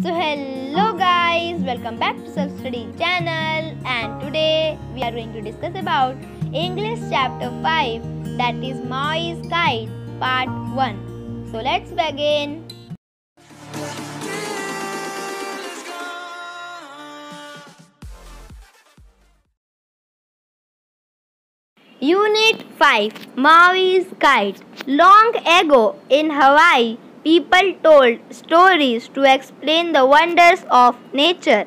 So hello guys, welcome back to Self Study channel, and today we are going to discuss about English chapter 5, that is Maui's Kite part 1. So let's begin. Unit 5, Maui's Kite. Long ago in Hawaii, people told stories to explain the wonders of nature.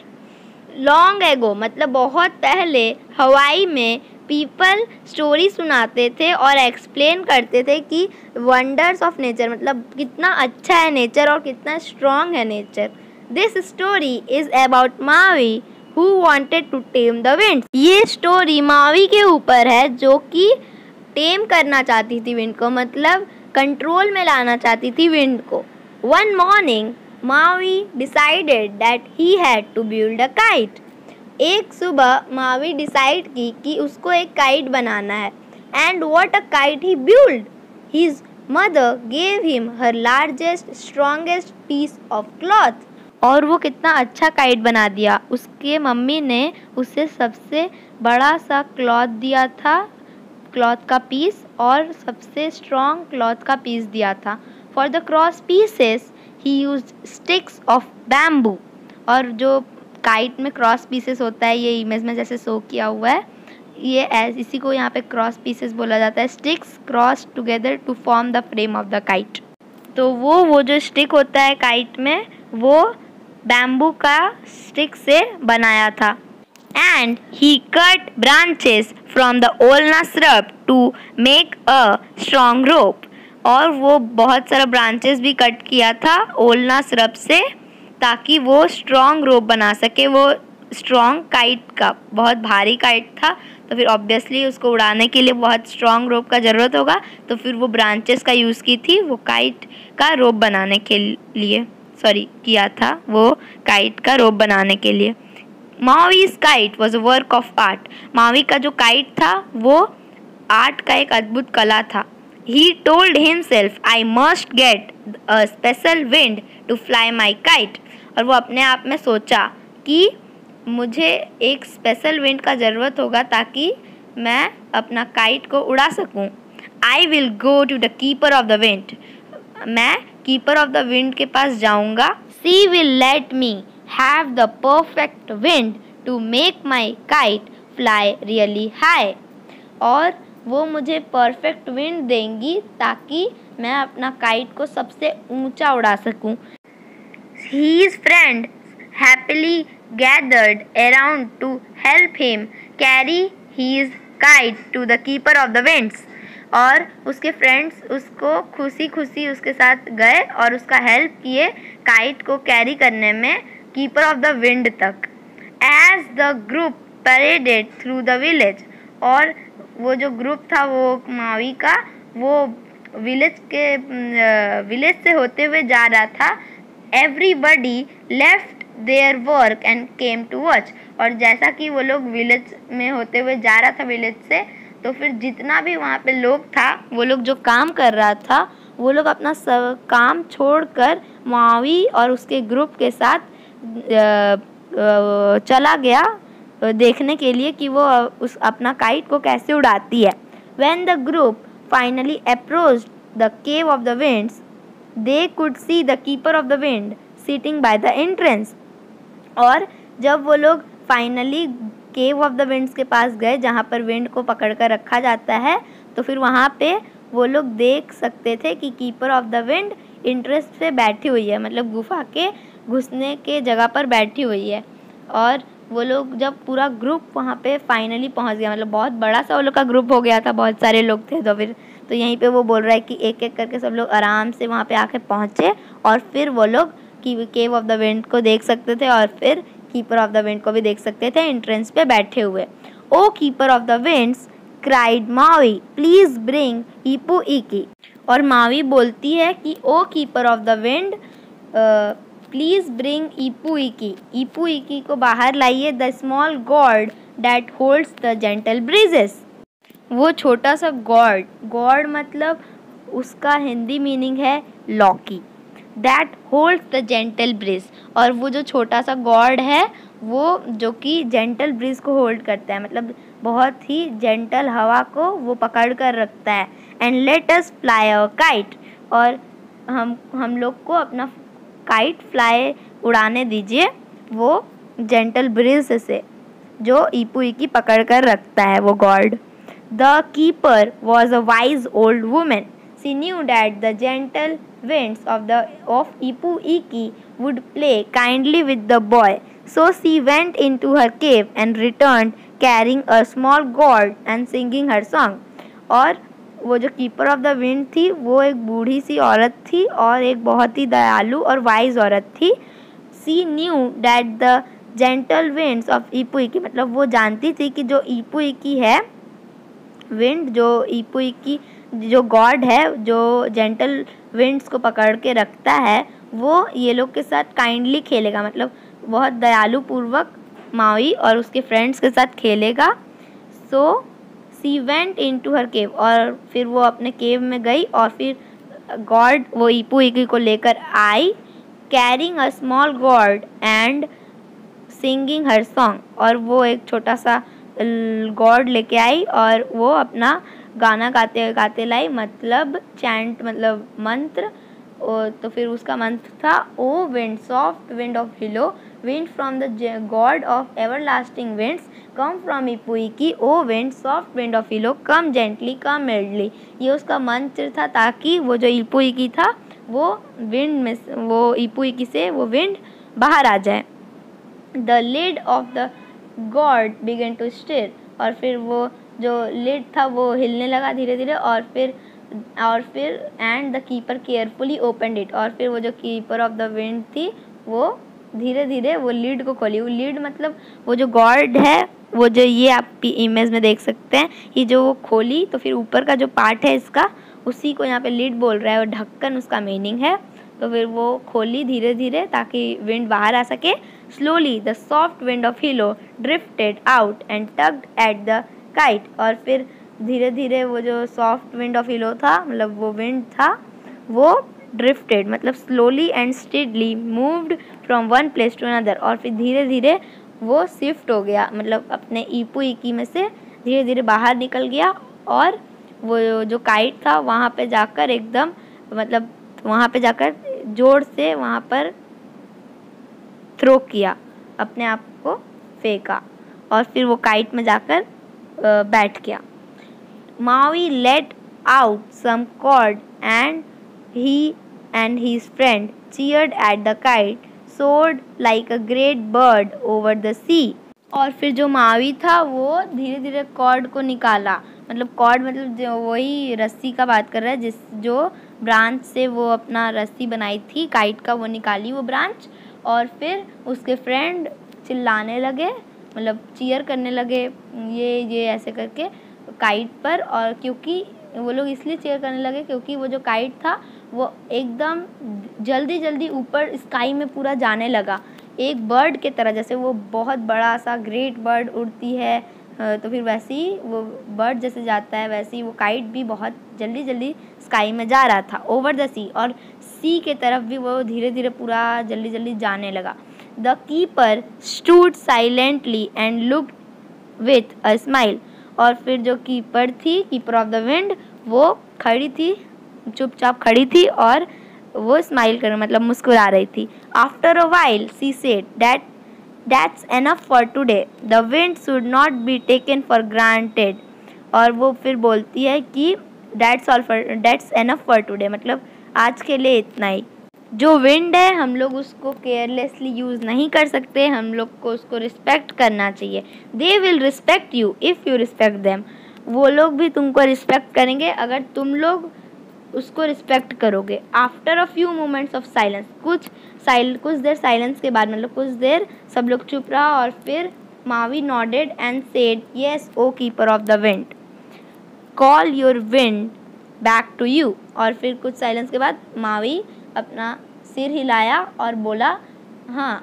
Long ago मतलब बहुत पहले हवाई में people story सुनाते थे और explain करते थे कि वंडर्स ऑफ नेचर मतलब कितना अच्छा है नेचर और कितना स्ट्रॉन्ग है nature. This story is about Mavi who wanted to tame the wind. ये स्टोरी मावी के ऊपर है जो कि टेम करना चाहती थी विंड को, मतलब कंट्रोल में लाना चाहती थी विंड को. One morning Mavi decided that he had to build a kite. एक सुबह मावी डिसाइड की कि उसको एक काइट बनाना है. And what a kite he build. His mother gave him her largest strongest piece of cloth. और वो कितना अच्छा काइट बना दिया. उसके मम्मी ने उसे सबसे बड़ा सा क्लॉथ दिया था, क्लॉथ का पीस, और सबसे स्ट्रॉन्ग क्लॉथ का पीस दिया था. For the cross pieces he used sticks of bamboo. और जो काइट में क्रॉस पीसेस होता है, ये इमेज में जैसे शो किया हुआ है, ये इसी को यहाँ पे क्रॉस पीसेस बोला जाता है. Sticks cross together to form the frame of the kite. तो वो जो स्टिक होता है काइट में, वो बैम्बू का स्टिक से बनाया था. And he cut branches from the olona shrub to make a strong rope. और वो बहुत सारा ब्रांचेस भी कट किया था ओलना श्रब से ताकि वो स्ट्रॉन्ग रोप बना सके. वो स्ट्रॉन्ग काइट का बहुत भारी काइट था, तो फिर ऑब्वियसली उसको उड़ाने के लिए बहुत स्ट्रॉन्ग रोप का ज़रूरत होगा, तो फिर वो ब्रांचेस का यूज़ की थी वो काइट का रोप बनाने के लिए. किया था वो काइट का रोप बनाने के लिए. Mawi's kite was a work of art. Mawi का जो काइट था वो आर्ट का एक अद्भुत कला था. He told himself I must get a special wind to fly my kite. और वो अपने आप में सोचा कि मुझे एक स्पेशल विंड का ज़रूरत होगा ताकि मैं अपना काइट को उड़ा सकूं. I will go to the keeper of the wind. मैं कीपर ऑफ द विंड के पास जाऊंगा. She will let me have the perfect wind to make my kite fly really high. और वो मुझे परफेक्ट विंड देंगी ताकि मैं अपना काइट को सबसे ऊंचा उड़ा सकूं. His friends happily gathered around to help him carry his kite to the keeper of the winds. और उसके फ्रेंड्स उसको खुशी खुशी उसके साथ गए और उसका हेल्प किए काइट को कैरी करने में कीपर ऑफ द विंड तक. As the group paraded through the village. और वो जो ग्रुप था वो मावी का, वो विलेज से होते हुए जा रहा था. Everybody left their work and came to watch. और जैसा कि वो लोग विलेज में होते हुए जा रहा था विलेज से, तो फिर जितना भी वहाँ पे लोग था, वो लोग जो काम कर रहा था, वो लोग अपना सब काम छोड़कर मावी और उसके ग्रुप के साथ चला गया देखने के लिए कि वो उस अपना काइट को कैसे उड़ाती है. When the group finally approached the cave of the winds, they could see the keeper of the wind sitting by the entrance. और जब वो लोग finally cave of the winds के पास गए जहाँ पर विंड को पकड़ कर रखा जाता है, तो फिर वहाँ पे वो लोग देख सकते थे कि keeper of the wind entrance पे बैठी हुई है, मतलब गुफा के घुसने के जगह पर बैठी हुई है. और वो लोग जब पूरा ग्रुप वहाँ पे फाइनली पहुँच गया, मतलब बहुत बड़ा सा वो लोग का ग्रुप हो गया था, बहुत सारे लोग थे, तो यहीं पे वो बोल रहा है कि एक एक करके सब लोग आराम से वहाँ पे आके पहुँचे और फिर वो लोग केव ऑफ द विंड को देख सकते थे और फिर कीपर ऑफ द विंड को भी देख सकते थे एंट्रेंस पे बैठे हुए. O keeper of the winds cried Mawi, please bring Ipu Iki. और मावी बोलती है कि O keeper of the wind please bring Ipu Iki. Ipu Iki को बाहर लाइए. The small god that holds the gentle breezes. वो छोटा सा गॉड मतलब उसका हिंदी मीनिंग है लॉकी. That holds the gentle breeze, और वो जो छोटा सा गॉड है वो जो कि जेंटल ब्रीज को होल्ड करता है, मतलब बहुत ही जेंटल हवा को वो पकड़ कर रखता है। And let us fly a kite, और हम लोग को अपना काइट फ्लाई उड़ाने दीजिए वो जेंटल ब्रीज से जो ईपू इकी पकड़ कर रखता है वो God. The keeper was a wise old women, she knew that the gentle winds of Ipu Iki would play kindly with the boy, so she went into her cave and returned carrying a small gourd and singing her song। और वो जो keeper of the wind थी वो एक बूढ़ी सी औरत थी और एक बहुत ही दयालु और वाइज औरत थी। She knew that the gentle winds of Ipu Iki, मतलब वो जानती थी कि जो ईपू इकी है विंड, जो ईपू इकी जो गॉड है जो जेंटल विंड्स को पकड़ के रखता है, वो ये लोग के साथ काइंडली खेलेगा, मतलब बहुत दयालु पूर्वक मावी और उसके फ्रेंड्स के साथ खेलेगा। सो सी वेंट इनटू हर केव, और फिर वो अपने केव में गई और फिर गॉड वो ईपू इकी को लेकर आई, carrying a small god and singing her song, और वो एक छोटा सा गॉड लेके आई और वो अपना गाना गाते गाते लाई, मतलब चैंट, मतलब मंत्र। तो फिर उसका मंत्र था ओ विंड सॉफ्ट विंड ऑफ हिलो, wind from the God of everlasting winds, come from ईपू इकी, ओ विंड सॉफ्ट विंड ऑफ हिलो, कम जेंटली कम मिल्डली। ये उसका मंत्र था ताकि वो जो ईपू इकी था वो विंड में, वो ईपू इकी से वो विंड बाहर आ जाए। The lid of the god began to stir, और फिर वो जो लिड था वो हिलने लगा धीरे धीरे, और फिर and the keeper carefully opened it, और फिर वो जो कीपर ऑफ द विंड थी वो धीरे धीरे वो लीड को खोली। वो लीड मतलब वो जो गॉड है वो जो ये आप इमेज में देख सकते हैं, ये जो वो खोली तो फिर ऊपर का जो पार्ट है इसका उसी को यहाँ पे लीड बोल रहा है, और ढक्कन उसका मीनिंग है। तो फिर वो खोली धीरे धीरे ताकि विंड बाहर आ सके। Slowly the soft wind of Hilo drifted out and tugged at the kite, और फिर धीरे धीरे वो जो सॉफ्ट विंड ऑफ हिलो था, मतलब वो विंड था वो ड्रिफ्टेड, मतलब slowly and steadily moved from one place to another, और फिर धीरे धीरे वो शिफ्ट हो गया, मतलब अपने ईपू इकी में से धीरे धीरे बाहर निकल गया, और वो जो काइट था वहाँ पे जाकर एकदम, मतलब वहाँ पे जाकर जोर से वहाँ पर थ्रो किया, अपने आप को फेंका, और फिर वो काइट में जाकर बैठ गया। Mawi let out some cord and he and his friend cheered at the kite, soared like a great bird over the sea, और फिर जो मावी था वो धीरे धीरे कॉर्ड को निकाला, मतलब कॉर्ड मतलब जो वही रस्सी का बात कर रहा है, जिस जो ब्रांच से वो अपना रस्सी बनाई थी काइट का, वो निकाली वो ब्रांच, और फिर उसके फ्रेंड चिल्लाने लगे, मतलब चीयर करने लगे ये ऐसे करके काइट पर, और क्योंकि वो लोग इसलिए चीयर करने लगे क्योंकि वो जो काइट था वो एकदम जल्दी जल्दी ऊपर स्काई में पूरा जाने लगा, एक बर्ड के तरह, जैसे वो बहुत बड़ा सा ग्रेट बर्ड उड़ती है तो फिर वैसे ही वो बर्ड जैसे जाता है वैसे ही वो काइट भी बहुत जल्दी जल्दी स्काई में जा रहा था ओवर द सी, और सी के तरफ भी वो धीरे धीरे पूरा जल्दी जल्दी जाने लगा। The keeper stood silently and looked with a smile, और फिर जो कीपर थी, कीपर ऑफ द विंड, वो खड़ी थी, चुपचाप खड़ी थी और वो स्माइल कर, मतलब मुस्कुरा रही थी। After a while she said that's enough for today, the wind should not be taken for granted, और वो फिर बोलती है कि दैट्स एनफ फॉर टुडे, मतलब आज के लिए इतना ही। जो विंड है हम लोग उसको केयरलेसली यूज़ नहीं कर सकते, हम लोग को उसको रिस्पेक्ट करना चाहिए। They will respect you if you respect them, वो लोग भी तुमको रिस्पेक्ट करेंगे अगर तुम लोग उसको रिस्पेक्ट करोगे। After a few moments of silence, कुछ देर साइलेंस के बाद, मतलब कुछ देर सब लोग चुप रहा, और फिर Mavi nodded and said yes O keeper of the wind, call your wind back to you, और फिर कुछ साइलेंस के बाद मावी अपना सिर हिलाया और बोला हाँ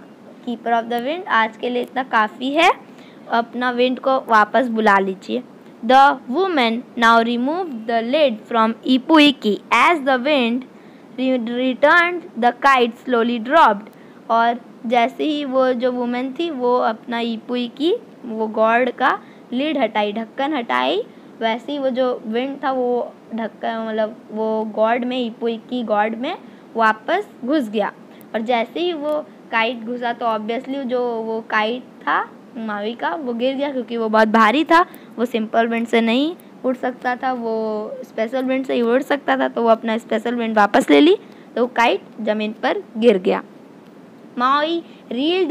कीपर ऑफ द विंड, आज के लिए इतना काफ़ी है, अपना विंड को वापस बुला लीजिए। The woman now removed the lid from Ipu Iki as the wind returned, the kite slowly dropped. और जैसे ही वो जो वुमेन थी वो अपना ईपुई की वो गॉड का लिड हटाई, ढक्कन हटाई, वैसे ही वो जो विंड था वो ढक्कन मतलब वो गॉड में, ईपुई की गॉड में वापस घुस गया। और जैसे ही वो काइट घुसा तो ऑब्वियसली जो वो काइट था मावी का वो गिर गया, क्योंकि वो बहुत भारी था, वो सिंपल विंड से नहीं उड़ सकता था, वो स्पेशल विंड से ही उड़ सकता था। तो वो अपना स्पेशल विंड वापस ले ली तो काइट ज़मीन पर गिर गया। Maui reeled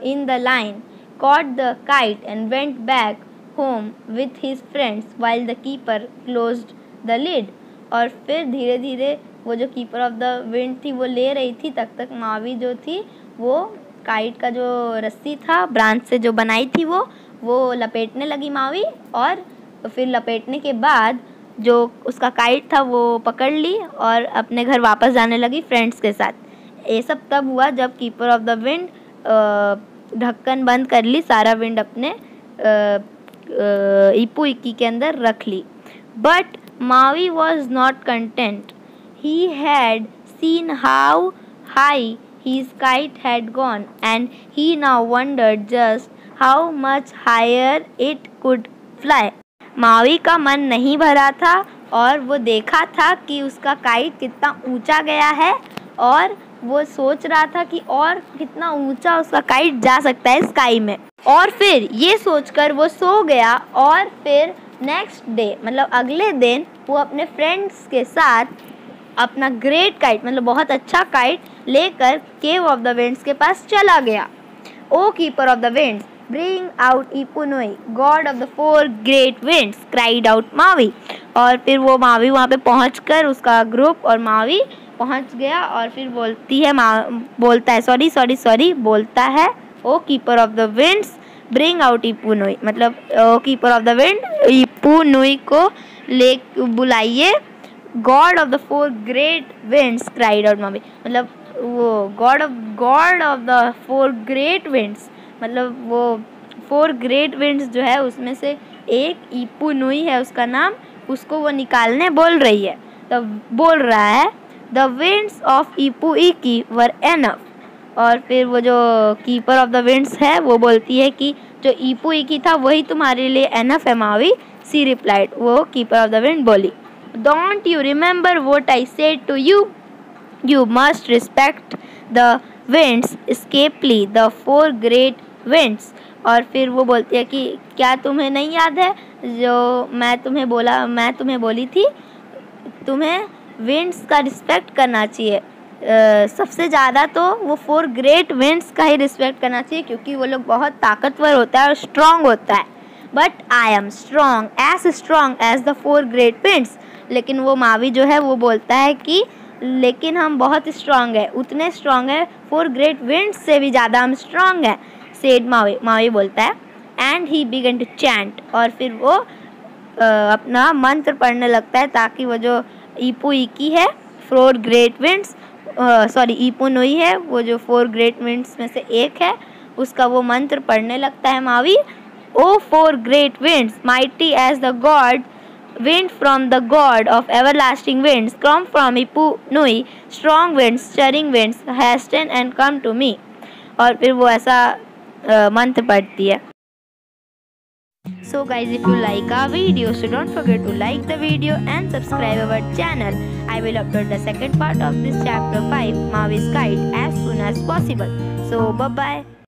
in the line, caught the kite and went back home with his friends while the keeper closed the lid. और फिर धीरे धीरे वो जो कीपर ऑफ द विंड थी वो ले रही थी, तब तक मावी जो थी वो काइट का जो रस्सी था ब्रांच से जो बनाई थी वो लपेटने लगी मावी, और फिर लपेटने के बाद जो उसका काइट था वो पकड़ ली और अपने घर वापस जाने लगी फ्रेंड्स के साथ। ये सब तब हुआ जब कीपर ऑफ द विंड ढक्कन बंद कर ली, सारा विंड अपने ईपू इक्की के अंदर रख ली। But Mawi was not content, he had seen how high his kite had gone and he now wondered just how much higher it could fly. Mavi का मन नहीं भरा था और वो देखा था कि उसका काइट कितना ऊंचा गया है, और वो सोच रहा था कि और कितना ऊंचा उसका काइट जा सकता है स्काई में। और फिर ये सोचकर वो सो गया, और फिर नेक्स्ट डे मतलब अगले दिन वो अपने फ्रेंड्स के साथ अपना ग्रेट काइट मतलब बहुत अच्छा काइट लेकर केव ऑफ द विंड्स के पास चला गया। O keeper of the winds, bring out Ipu Nui, god of the 4 great winds, cried out Mawi. और फिर वो मावी वहाँ पे पहुँचकर उसका ग्रुप और मावी पहुँच गया, और फिर बोलता है O keeper of the winds, bring out Ipu Nui, मतलब O keeper of the wind Ipu Nui को ले बुलाइए। God of the 4 great winds, cried out Mawi, मतलब वो god of the 4 great winds, मतलब वो 4 ग्रेट विंड्स जो है उसमें से एक ईपू नुई है उसका नाम, उसको वो निकालने बोल रही है। तो बोल रहा है द विंड्स ऑफ ईपू इक्की वर एनफ। और फिर वो जो कीपर ऑफ द विंड्स है वो बोलती है कि जो ईपू इक्की था वही तुम्हारे लिए एनफ है मावी। सी रिप्लाइड, वो कीपर ऑफ द विंड बोली, don't you remember what I said to you, you must respect the winds especially the 4 great winds. और फिर वो बोलती है कि क्या तुम्हें नहीं याद है जो मैं तुम्हें बोली थी, तुम्हें विंड्स का रिस्पेक्ट करना चाहिए, सबसे ज़्यादा तो वो 4 ग्रेट विंड्स का ही रिस्पेक्ट करना चाहिए, क्योंकि वो लोग बहुत ताकतवर होता है और स्ट्रॉन्ग होता है। But I am strong as the 4 great winds. लेकिन वो मावी जो है वो बोलता है कि लेकिन हम बहुत स्ट्रॉन्ग है, उतने स्ट्रॉन्ग है 4 ग्रेट विंड्स से भी ज़्यादा हम स्ट्रॉन्ग है, सेड मावी बोलता है। And he began to chant, और फिर वो अपना मंत्र पढ़ने लगता है ताकि वो जो ईपू इक्की है 4 ग्रेट विंड्स ईपू नुई है वो जो 4 ग्रेट विंड्स में से एक है, उसका वो मंत्र पढ़ने लगता है Mavi. O 4 great winds, mighty as the god wind from the god of everlasting winds, come from Ipu Nui, strong winds, stirring winds, hasten and come to me। और फिर वो ऐसा मंत्र पढ़ती है। So guys, if you like our video, so don't forget to like the video and subscribe our channel. I will upload the second part of this chapter 5, Mavi's Kite, as soon as possible. So bye bye.